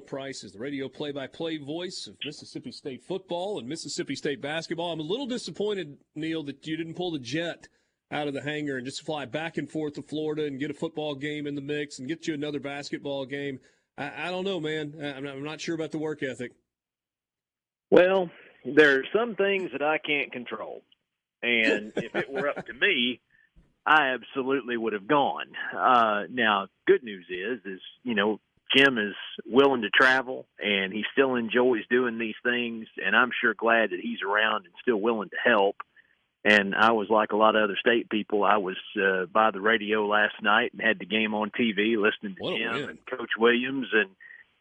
Price is the radio play-by-play voice of Mississippi State football and Mississippi State basketball. I'm a little disappointed, Neil, that you didn't pull the jet out of the hangar and just fly back and forth to Florida and get a football game in the mix and get you another basketball game. I don't know, man. I'm not sure about the work ethic. Well, there are some things that I can't control. And if it were up to me, I absolutely would have gone. Now, good news is, Jim is willing to travel, and he still enjoys doing these things, and I'm sure glad that he's around and still willing to help. And I was like a lot of other state people. I was by the radio last night and had the game on TV, listening to Jim and Coach Williams, and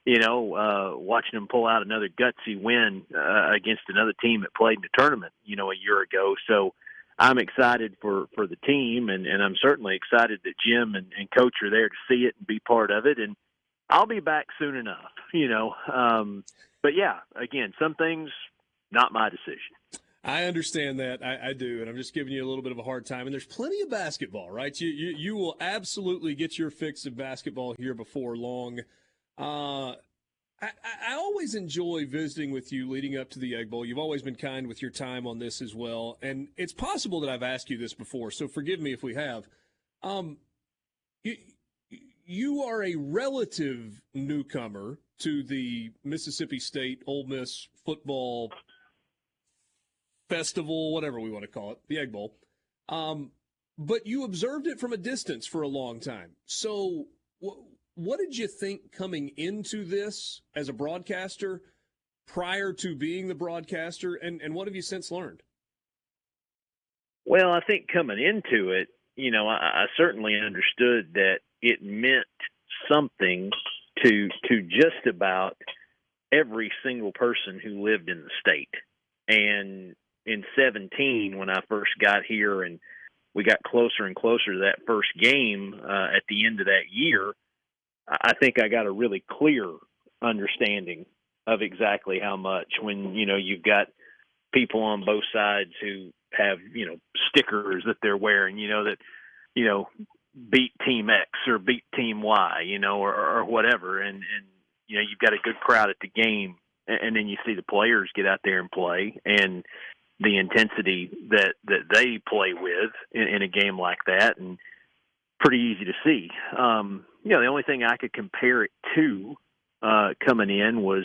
watching them pull out another gutsy win against another team that played in the tournament, a year ago. So I'm excited for the team, and I'm certainly excited that Jim and Coach are there to see it and be part of it. And I'll be back soon enough, But, yeah, again, some things, not my decision. I understand that. I do, and I'm just giving you a little bit of a hard time. And there's plenty of basketball, right? You will absolutely get your fix of basketball here before long. I always enjoy visiting with you leading up to the Egg Bowl. You've always been kind with your time on this as well. And it's possible that I've asked you this before, so forgive me if we have. You are a relative newcomer to the Mississippi State Ole Miss football festival, whatever we want to call it, the Egg Bowl. But you observed it from a distance for a long time. So what did you think coming into this as a broadcaster prior to being the broadcaster, and what have you since learned? Well, I think coming into it, I certainly understood that it meant something to just about every single person who lived in the state. And in 2017, when I first got here and we got closer and closer to that first game at the end of that year, I think I got a really clear understanding of exactly how much when, you've got people on both sides who have, stickers that they're wearing, that, beat Team X or beat Team Y, or whatever. And, you've got a good crowd at the game, and then you see the players get out there and play, and the intensity that they play with in a game like that, and pretty easy to see. The only thing I could compare it to coming in was,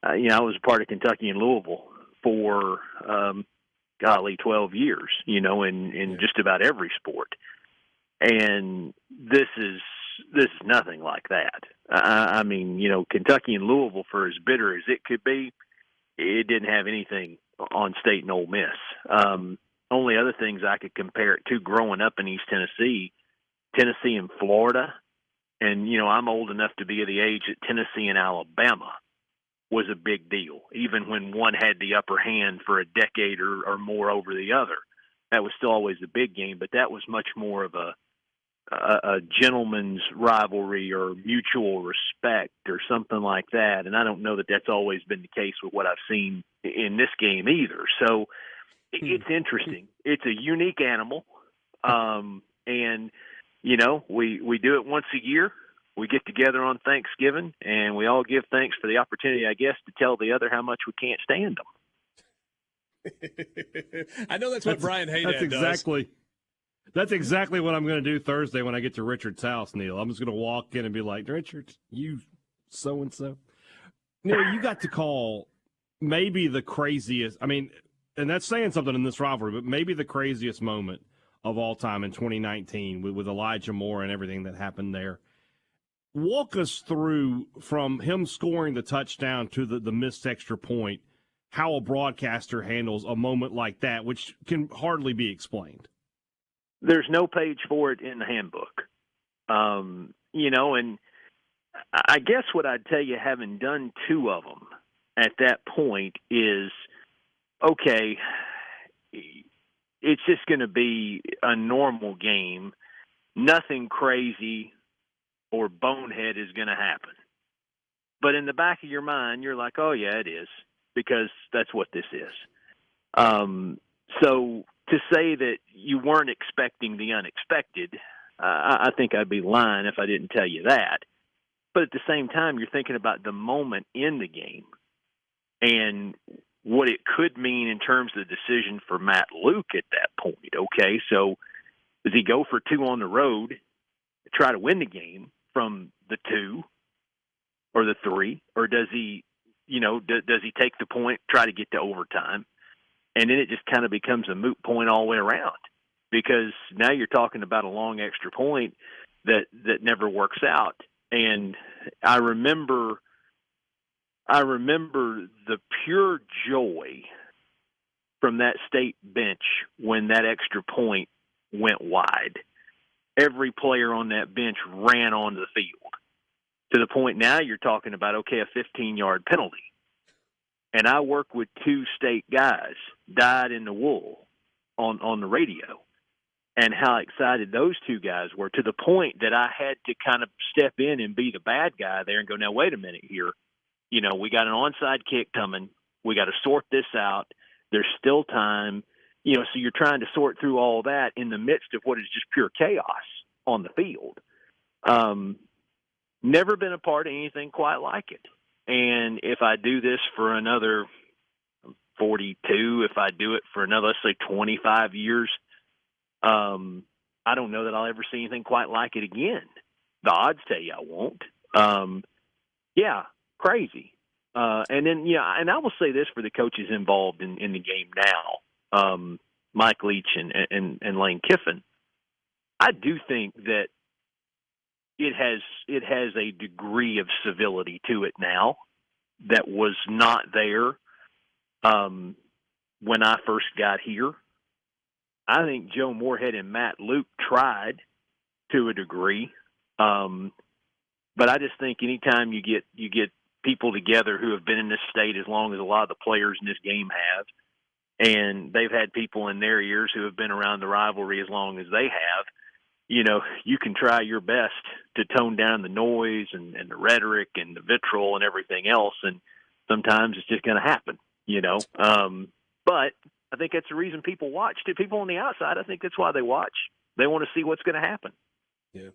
I was a part of Kentucky and Louisville for, 12 years, in just about every sport. And this is nothing like that. I mean, Kentucky and Louisville, for as bitter as it could be, it didn't have anything on State and Ole Miss. Only other things I could compare it to growing up in East Tennessee and Florida. And, I'm old enough to be of the age that Tennessee and Alabama was a big deal, even when one had the upper hand for a decade or more over the other. That was still always a big game, but that was much more of a gentleman's rivalry or mutual respect or something like that. And I don't know that that's always been the case with what I've seen in this game either. So it's interesting. It's a unique animal. And, we do it once a year. We get together on Thanksgiving, and we all give thanks for the opportunity, I guess, to tell the other how much we can't stand them. I know that's what Brian Haydad does. That's exactly what I'm going to do Thursday when I get to Richard's house, Neil. I'm just going to walk in and be like, Richard, you so-and-so. Neil, you got to call maybe the craziest, and that's saying something in this rivalry, but maybe the craziest moment of all time in 2019 with Elijah Moore and everything that happened there. Walk us through from him scoring the touchdown to the missed extra point, how a broadcaster handles a moment like that, which can hardly be explained. There's no page for it in the handbook. And I guess what I'd tell you, having done two of them at that point, is, okay, it's just going to be a normal game. Nothing crazy or bonehead is going to happen. But in the back of your mind, you're like, oh, yeah, it is, because that's what this is. So to say that you weren't expecting the unexpected, I think I'd be lying if I didn't tell you that. But at the same time, you're thinking about the moment in the game and what it could mean in terms of the decision for Matt Luke at that point. Okay, so does he go for 2 on the road to try to win the game from the 2 or the 3, or does he, does he take the point, try to get to overtime, and then it just kind of becomes a moot point all the way around, because now you're talking about a long extra point that never works out. And I remember the pure joy from that state bench when that extra point went wide. Every player on that bench ran onto the field, to the point now you're talking about, okay, a 15-yard penalty. And I work with 2 state guys, dyed in the wool, on the radio, and how excited those 2 guys were, to the point that I had to kind of step in and be the bad guy there and go, now, wait a minute here. We got an onside kick coming. We got to sort this out. There's still time. So you're trying to sort through all that in the midst of what is just pure chaos on the field. Never been a part of anything quite like it. And if I do this for another 42, if I do it for another, let's say, 25 years, I don't know that I'll ever see anything quite like it again. The odds tell you I won't. Yeah, crazy. And then, and I will say this for the coaches involved in the game now, Mike Leach and Lane Kiffin. I do think that it has a degree of civility to it now that was not there when I first got here. I think Joe Moorhead and Matt Luke tried to a degree, but I just think anytime you get people together who have been in this state as long as a lot of the players in this game have, and they've had people in their ears who have been around the rivalry as long as they have, you can try your best to tone down the noise and the rhetoric and the vitriol and everything else, and sometimes it's just going to happen, But I think that's the reason people watch. To people on the outside, I think that's why they watch. They want to see what's going to happen. Yeah.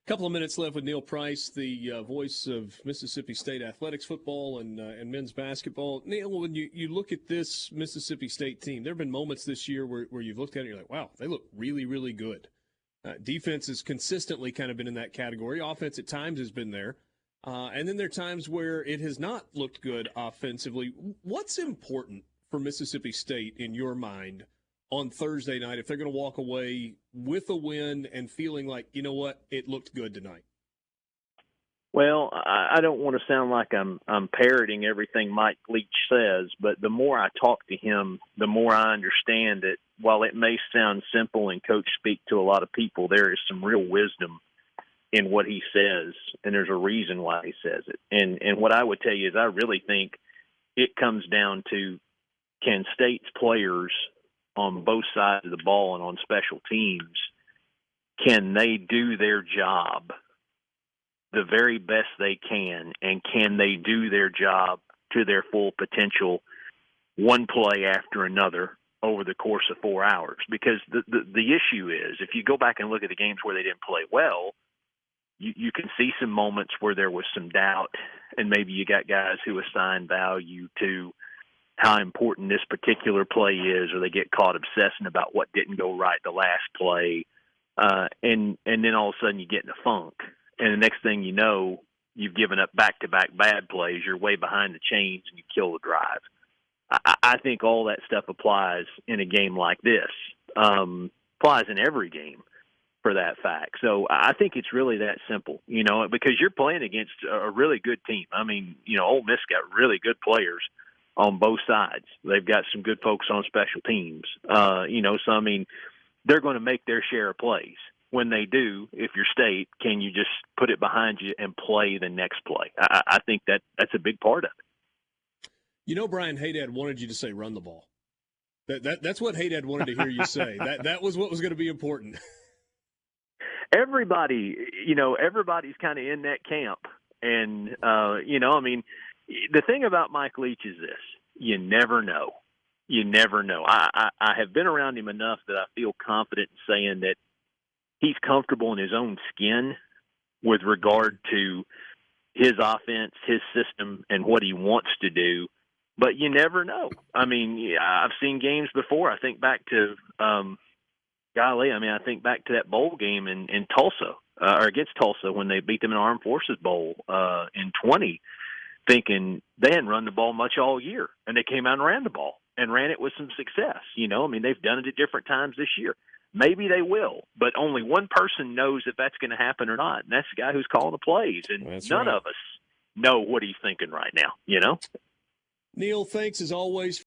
A couple of minutes left with Neil Price, the voice of Mississippi State athletics, football, and men's basketball. Neil, when you look at this Mississippi State team, there have been moments this year where you've looked at it and you're like, wow, they look really, really good. Defense has consistently kind of been in that category. Offense at times has been there. And then there are times where it has not looked good offensively. What's important for Mississippi State in your mind on Thursday night if they're going to walk away with a win and feeling like, you know what, it looked good tonight? Well, I don't want to sound like I'm parroting everything Mike Leach says, but the more I talk to him, the more I understand that while it may sound simple and coach speak to a lot of people, there is some real wisdom in what he says, and there's a reason why he says it. And what I would tell you is I really think it comes down to, can State's players on both sides of the ball and on special teams, can they do their job the very best they can, and can they do their job to their full potential, one play after another over the course of 4 hours? Because the issue is, if you go back and look at the games where they didn't play well, you can see some moments where there was some doubt, and maybe you got guys who assign value to how important this particular play is, or they get caught obsessing about what didn't go right the last play, and then all of a sudden you get in a funk. And the next thing you know, you've given up back-to-back bad plays. You're way behind the chains, and you kill the drive. I think all that stuff applies in a game like this. Applies in every game, for that fact. So I think it's really that simple, because you're playing against a really good team. I mean, Ole Miss got really good players on both sides. They've got some good folks on special teams. So, I mean, they're going to make their share of plays. When they do, if you're State, can you just put it behind you and play the next play? I think that's a big part of it. Brian Haydad wanted you to say run the ball. That's what Haydad wanted to hear you say. That was what was going to be important. Everybody's kind of in that camp. And, I mean, the thing about Mike Leach is this: you never know. You never know. I have been around him enough that I feel confident in saying that he's comfortable in his own skin with regard to his offense, his system, and what he wants to do. But you never know. I mean, yeah, I've seen games before. I think back to, I think back to that bowl game in Tulsa, or against Tulsa when they beat them in Armed Forces Bowl in 20, thinking they hadn't run the ball much all year. And they came out and ran the ball and ran it with some success. You know, I mean, they've done it at different times this year. Maybe they will, but only one person knows if that's going to happen or not, and that's the guy who's calling the plays. And none of us know what he's thinking right now, you know? Neil, thanks as always